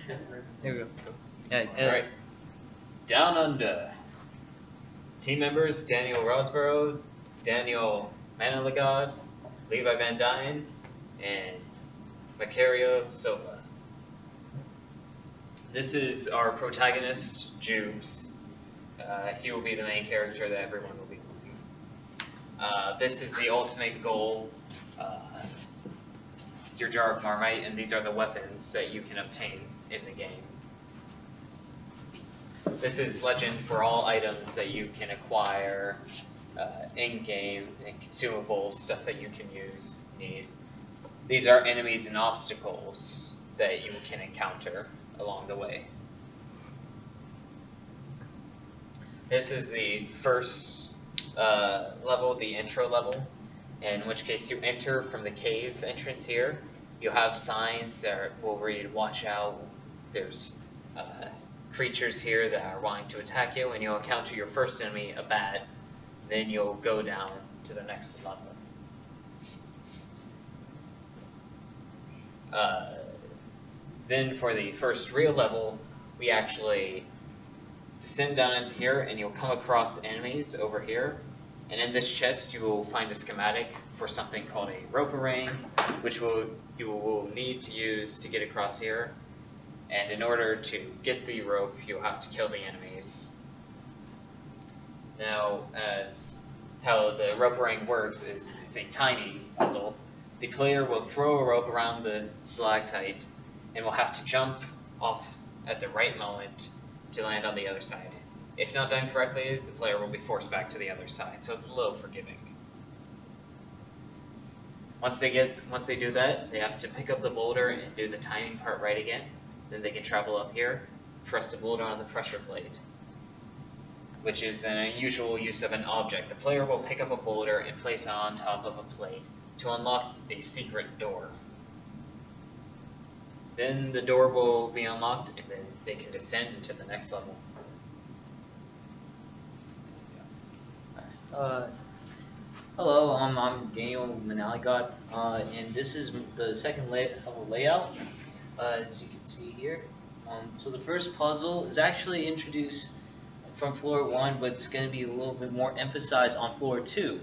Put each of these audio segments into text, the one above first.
There we go. Let's go. Yeah. All right. Down Undah. Team members: Daniel Rosborough, Daniel Manaligod, Levi Van Dyne, and Macario Silva. This is our protagonist, Jubes. He will be the main character that everyone will be playing. This is the ultimate goal, your jar of Marmite, and these are the weapons that you can obtain in the game. This is legend for all items that you can acquire in-game and consumables, stuff that you can need. These are enemies and obstacles that you can encounter along the way. This is the first level, the intro level, in which case you enter from the cave entrance here. You have signs that will read, "Watch out." There's creatures here that are wanting to attack you, and you'll encounter your first enemy, a bat. Then you'll go down to the next level. Then for the first real level, we actually descend down into here, and you'll come across enemies over here. And in this chest, you will find a schematic for something called a roper ring, which you will need to use to get across here. And in order to get the rope, you'll have to kill the enemies. Now, as how the rope ring works is it's a tiny puzzle. The player will throw a rope around the stalactite and will have to jump off at the right moment to land on the other side. If not done correctly, the player will be forced back to the other side, so it's a little forgiving. Once they do that, they have to pick up the boulder and do the timing part right again. Then they can travel up here, press the boulder on the pressure plate, which is an unusual use of an object. The player will pick up a boulder and place it on top of a plate to unlock a secret door. Then the door will be unlocked, and then they can descend into the next level. Hello, I'm Daniel Manaligod, and this is the second level layout, as you can see here. So the first puzzle is actually introduced from floor 1, but it's going to be a little bit more emphasized on floor 2.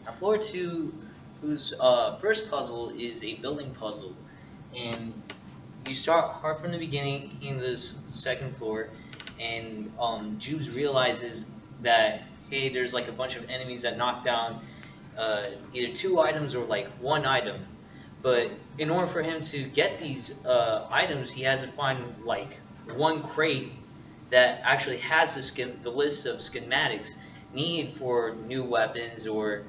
Now floor 2, whose first puzzle is a building puzzle, and you start hard from the beginning in this second floor, and Jubes realizes that, hey, there's like a bunch of enemies that knock down either 2 items or like 1 item. But in order for him to get these items, he has to find like 1 crate that actually has the list of schematics needed for new weapons or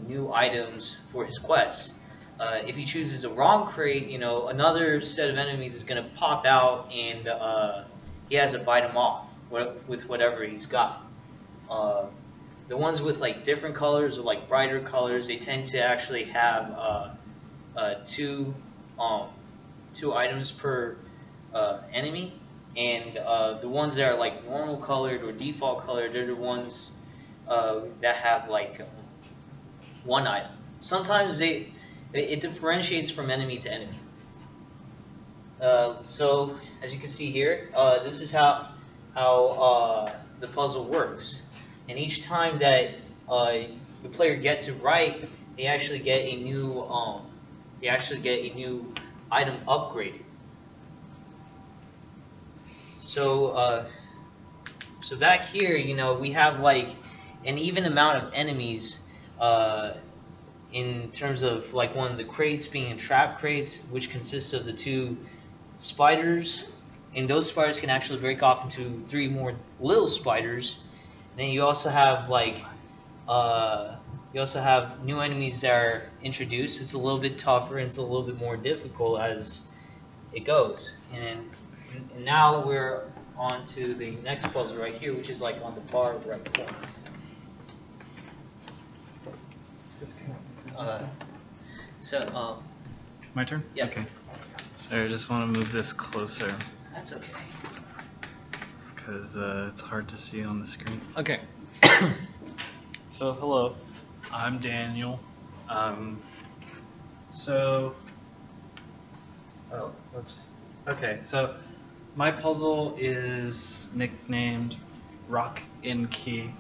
new items for his quest. If he chooses a wrong crate, another set of enemies is going to pop out, and he has to fight them off with whatever he's got. The ones with like different colors or like brighter colors, they tend to actually have 2 items per enemy, and the ones that are like normal colored or default colored, they're the ones that have like 1 item. Sometimes it differentiates from enemy to enemy. So as you can see here, this is how the puzzle works. And each time that the player gets it right, they actually get a new item upgraded. So so back here, we have like an even amount of enemies in terms of like one of the crates being trap crates, which consists of the 2 spiders, and those spiders can actually break off into 3 more little spiders. Then you also have like new enemies that are introduced. It's a little bit tougher and it's a little bit more difficult as it goes. And now we're on to the next puzzle right here, which is like on the far right corner. My turn? Yeah. Okay. Sorry, I just want to move this closer That's okay. because it's hard to see on the screen. Okay. So, hello. I'm Daniel. Oh, whoops. Okay, so my puzzle is nicknamed Rock in Key.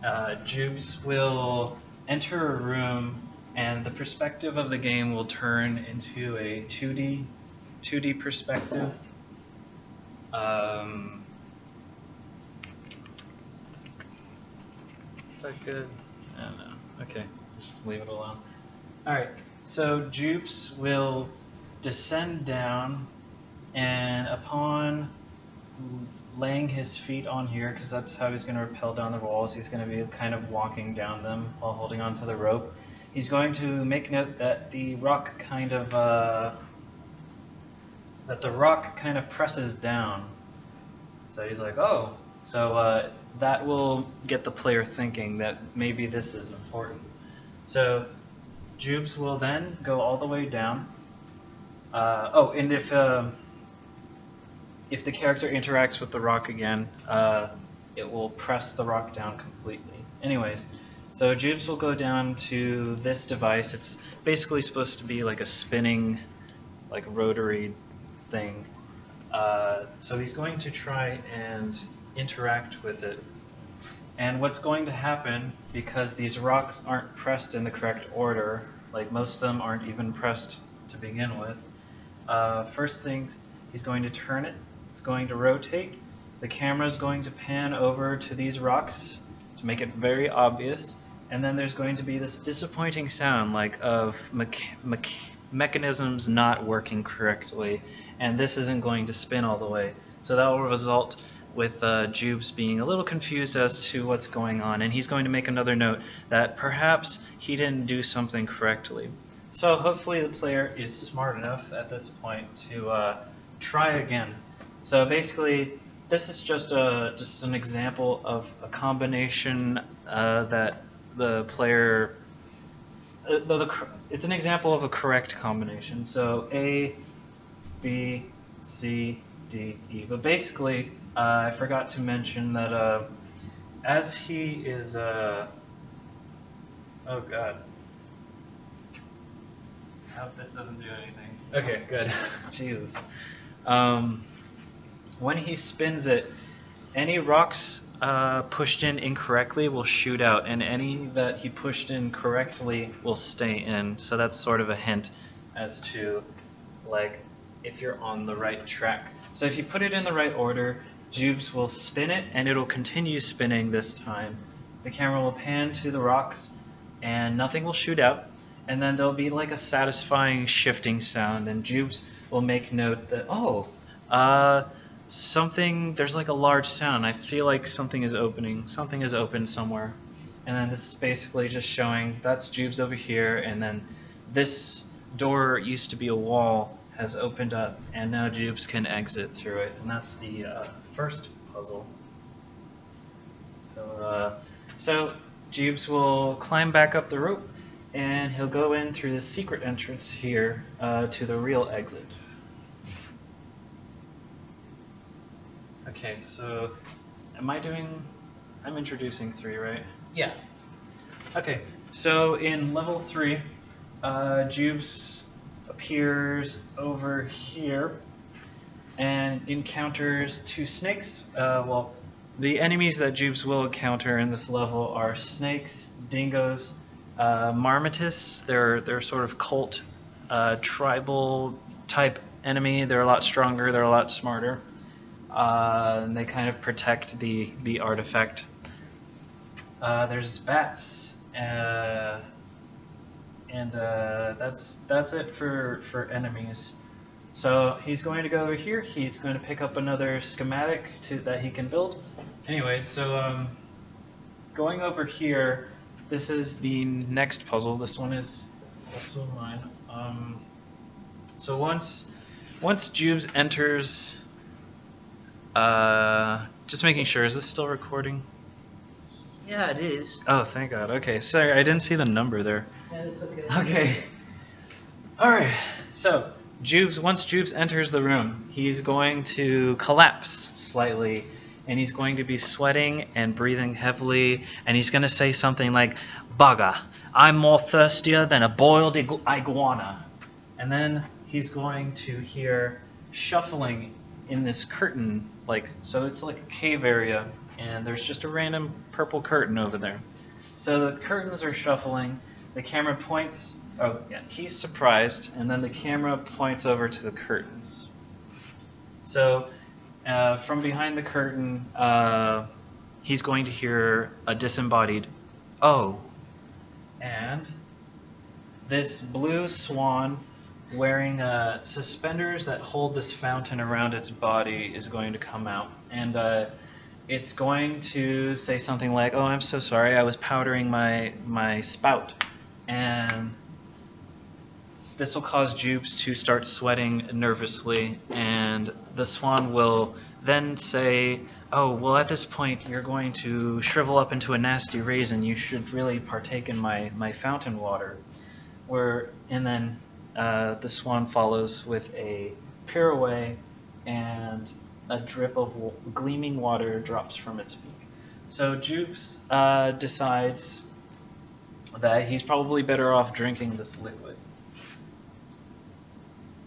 Jubes will enter a room, and the perspective of the game will turn into a 2D perspective. Is that good? I don't know. Okay, just leave it alone. All right. So Jubes will descend down, and upon laying his feet on here, because that's how he's going to rappel down the walls, he's going to be kind of walking down them while holding onto the rope. He's going to make note that the rock kind of presses down. So he's like, oh, so that will get the player thinking that maybe this is important. So Jubes will then go all the way down. And if the character interacts with the rock again, it will press the rock down completely. Anyways, so Jubes will go down to this device. It's basically supposed to be like a spinning, like rotary thing. So he's going to try and interact with it. And what's going to happen, because these rocks aren't pressed in the correct order, like most of them aren't even pressed to begin with, first thing, he's going to turn it. It's going to rotate. The camera is going to pan over to these rocks to make it very obvious. And then there's going to be this disappointing sound, like of mechanisms not working correctly. And this isn't going to spin all the way. So that will result with Jubes being a little confused as to what's going on. And he's going to make another note that perhaps he didn't do something correctly. So hopefully the player is smart enough at this point to try again. So basically, this is just an example of a combination that the player. It's an example of a correct combination. So A, B, C, D, E. But basically, I forgot to mention that as he is. Oh God. I hope this doesn't do anything. Okay, good. Jesus. When he spins it, any rocks pushed in incorrectly will shoot out, and any that he pushed in correctly will stay in. So that's sort of a hint as to, like, if you're on the right track. So if you put it in the right order, Jubes will spin it, and it'll continue spinning this time. The camera will pan to the rocks, and nothing will shoot out. And then there'll be like a satisfying shifting sound, and Jubes will make note that, there's like a large sound. I feel like something is opening. Something is open somewhere. And then this is basically just showing that's Jubes over here, and then this door used to be a wall has opened up, and now Jubes can exit through it. And that's the first puzzle. So Jubes will climb back up the rope, and he'll go in through the secret entrance here to the real exit. Okay, so I'm introducing 3, right? Yeah. Okay, so in level 3, Jubes appears over here and encounters 2 snakes. The enemies that Jubes will encounter in this level are snakes, dingoes, Marmotus. They're sort of cult, tribal type enemy. They're a lot stronger. They're a lot smarter. And they kind of protect the artifact. There's bats, and that's it for enemies. So he's going to go over here. He's going to pick up another schematic that he can build. Anyway, so going over here. This is the next puzzle. This one is also mine. So once Jubes enters, just making sure, is this still recording? Yeah, it is. Oh, thank God. Okay, sorry, I didn't see the number there. Yeah, it's okay. Okay. All right. So once Jubes enters the room, he's going to collapse slightly. And he's going to be sweating and breathing heavily, and he's going to say something like, "Bugger, I'm more thirstier than a boiled iguana." And then he's going to hear shuffling in this curtain, so it's like a cave area, and there's just a random purple curtain over there. So the curtains are shuffling, the camera points, oh yeah, he's surprised, and then the camera points over to the curtains. So from behind the curtain, he's going to hear a disembodied, "Oh," and this blue swan wearing suspenders that hold this fountain around its body is going to come out, and it's going to say something like, "Oh, I'm so sorry, I was powdering my spout," and this will cause Jubes to start sweating nervously, and the swan will then say, "Oh, well, at this point you're going to shrivel up into a nasty raisin. You should really partake in my fountain water." And then the swan follows with a pirouette, and a drip of gleaming water drops from its beak. So Jubes decides that he's probably better off drinking this liquid.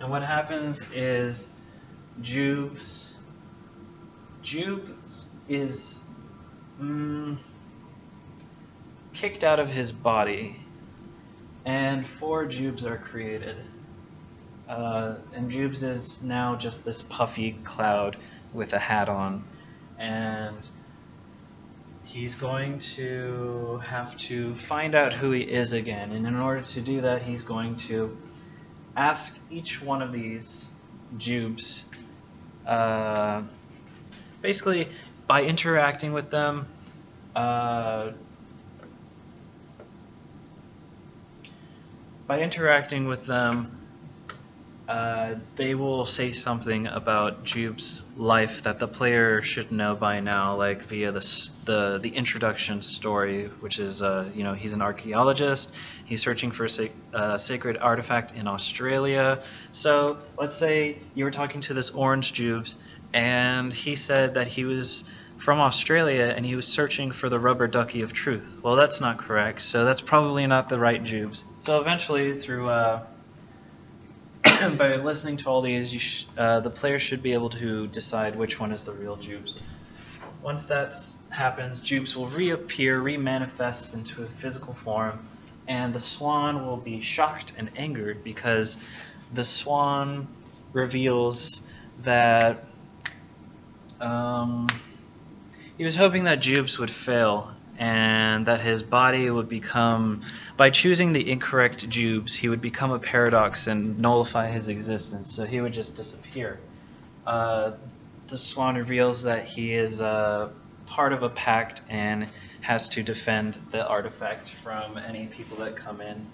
And what happens is Jubes is kicked out of his body, and 4 Jubes are created. And Jubes is now just this puffy cloud with a hat on, and he's going to have to find out who he is again. And in order to do that, he's going to ask each one of these Jubes, basically by interacting with them, they will say something about Jube's life that the player should know by now, like via the introduction story, which is he's an archaeologist. He's searching for a sacred artifact in Australia. So let's say you were talking to this orange Jubes, and he said that he was from Australia and he was searching for the rubber ducky of truth. Well, that's not correct, so that's probably not the right Jubes. So eventually, through by listening to all these, the player should be able to decide which one is the real Jubes. Once that happens, Jubes will reappear, remanifest into a physical form, and the swan will be shocked and angered because the swan reveals that he was hoping that Jubes would fail, and that his body would become, by choosing the incorrect Jubes, he would become a paradox and nullify his existence, so he would just disappear. The swan reveals that he is part of a pact and has to defend the artifact from any people that come in.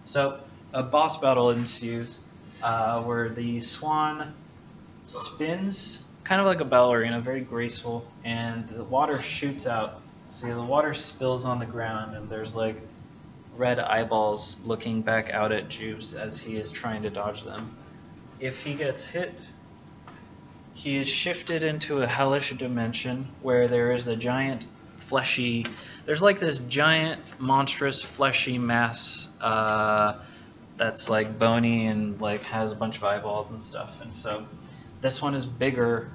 So a boss battle ensues, where the swan spins, kind of like a ballerina, very graceful, and the water shoots out. See, the water spills on the ground, and there's like red eyeballs looking back out at Jubes as he is trying to dodge them. If he gets hit, he is shifted into a hellish dimension where there is a giant fleshy, there's like this giant monstrous fleshy mass that's like bony and like has a bunch of eyeballs and stuff. And so this one is bigger.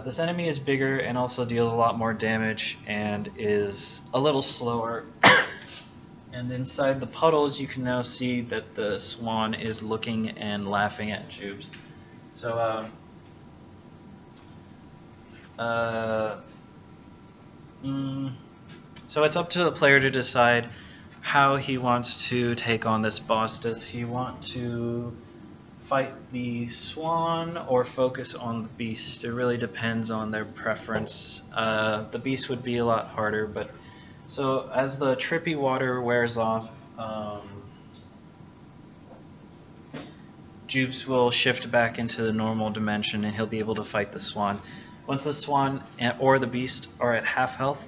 This enemy is bigger and also deals a lot more damage and is a little slower. And inside the puddles, you can now see that the swan is looking and laughing at Jubes. So, so it's up to the player to decide how he wants to take on this boss. Does he want to fight the swan or focus on the beast? It really depends on their preference. The beast would be a lot harder, but so as the trippy water wears off, Jubes will shift back into the normal dimension and he'll be able to fight the swan. Once the swan or the beast are at half health,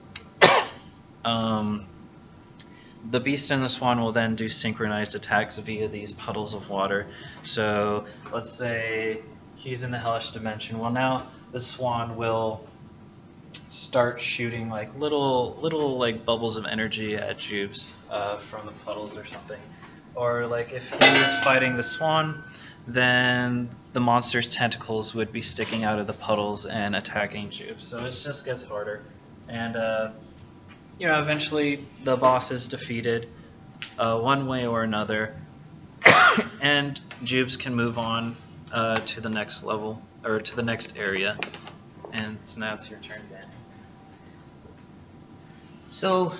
the beast and the swan will then do synchronized attacks via these puddles of water. So let's say he's in the hellish dimension. Well, now the swan will start shooting like little like bubbles of energy at Jubes from the puddles or something. Or like if he is fighting the swan, then the monster's tentacles would be sticking out of the puddles and attacking Jubes. So it just gets harder. And, eventually the boss is defeated one way or another. And Jubes can move on to the next level, or to the next area. And so now it's your turn, Dan. So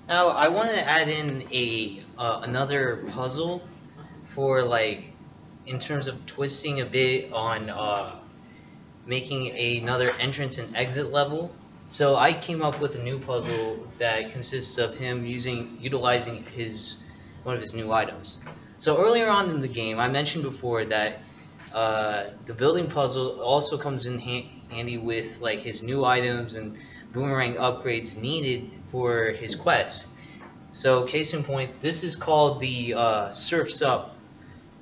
now I want to add in another puzzle for in terms of twisting a bit on making another entrance and exit level. So I came up with a new puzzle that consists of him utilizing one of his new items. So earlier on in the game, I mentioned before that the building puzzle also comes in handy with his new items and boomerang upgrades needed for his quest. So case in point, this is called the Surfs Up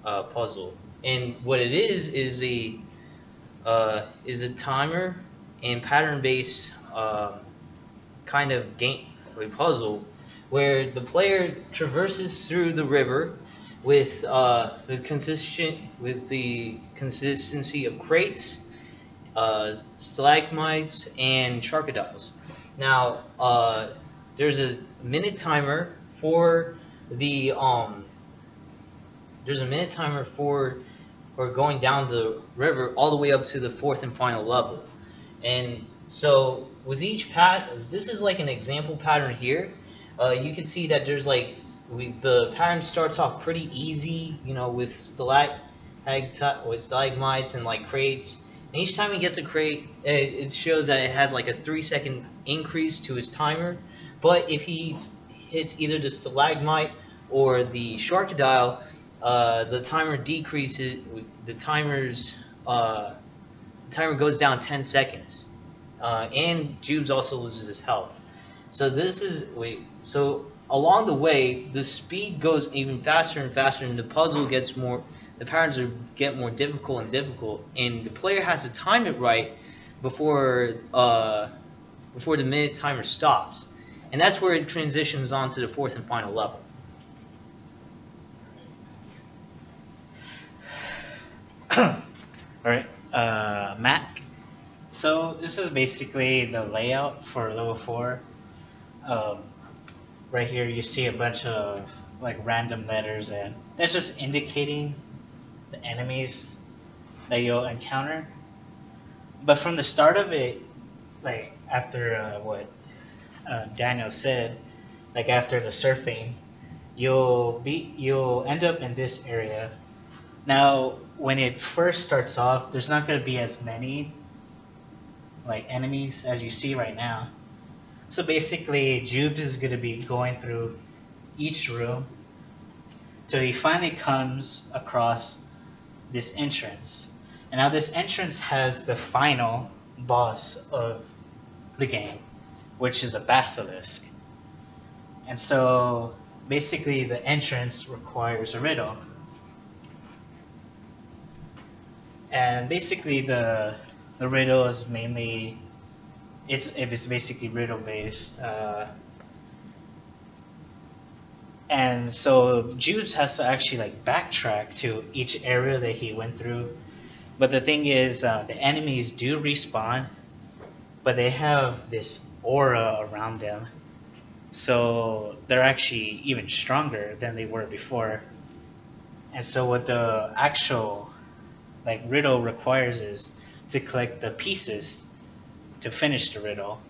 puzzle, and what it is a timer and pattern-based kind of game puzzle where the player traverses through the river with the consistency of crates, stalagmites, and crocodiles. Now, there's a minute timer for going down the river all the way up to the fourth and final level. And so with each this is like an example pattern here. You can see that there's the pattern starts off pretty easy, with stalagmites and crates. And each time he gets a crate, it shows that it has a 3-second increase to his timer. But if he hits either the stalagmite or the crocodile, the timer decreases. The timer goes down 10 seconds, and Jubes also loses his health. So along the way, the speed goes even faster and faster, and the patterns get more difficult and difficult, and the player has to time it right before the minute timer stops, and that's where it transitions on to the fourth and final level. Alright, Mac. So this is basically the layout for level 4. Right here you see a bunch of random letters, and that's just indicating the enemies that you'll encounter. But from the start of it, after what Daniel said, after the surfing, you'll end up in this area. Now, when it first starts off, there's not going to be as many enemies as you see right now. So basically, Jubes is going to be going through each room till he finally comes across this entrance. And now this entrance has the final boss of the game, which is a basilisk. And so basically the entrance requires a riddle. And basically the riddle is mainly, it's basically riddle based. And so Jubes has to actually backtrack to each area that he went through. But the thing is, the enemies do respawn, but they have this aura around them. So they're actually even stronger than they were before. And so what the actual riddle requires is to collect the pieces to finish the riddle.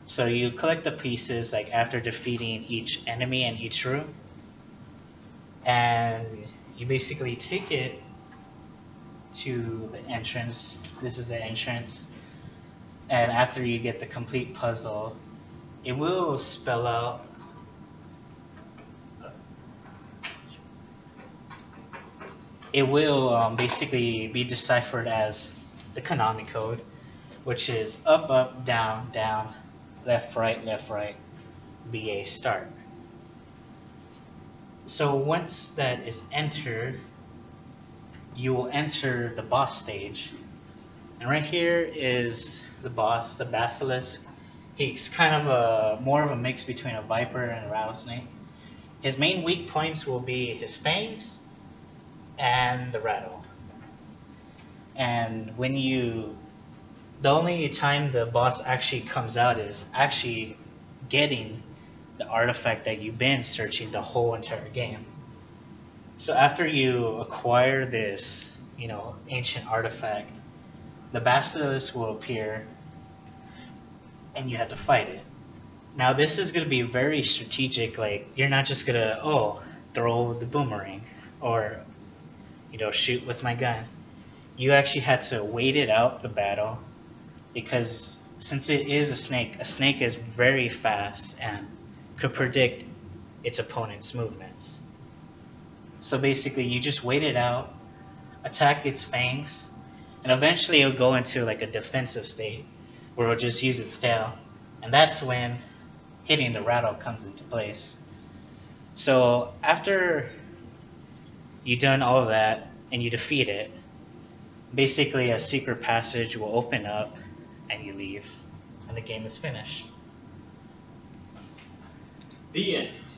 So you collect the pieces after defeating each enemy in each room, and you basically take it to the entrance. This is the entrance, and after you get the complete puzzle, it will spell out basically be deciphered as the Konami code, which is up, up, down, down, left, right, BA start. So once that is entered, you will enter the boss stage. And right here is the boss, the basilisk. He's kind of more of a mix between a viper and a rattlesnake. His main weak points will be his fangs and the rattle. And the only time the boss actually comes out is actually getting the artifact that you've been searching the whole entire game. So after you acquire this, ancient artifact, the basilisk will appear and you have to fight it. Now this is going to be very strategic. Like, you're not just going to, throw the boomerang or, shoot with my gun. You actually had to wait it out, the battle, because since it is a snake is very fast and could predict its opponent's movements. So basically you just wait it out, attack its fangs, and eventually it'll go into like a defensive state where it'll just use its tail. And that's when hitting the rattle comes into place. So after you've done all of that and you defeat it, basically a secret passage will open up and you leave, and the game is finished. The end.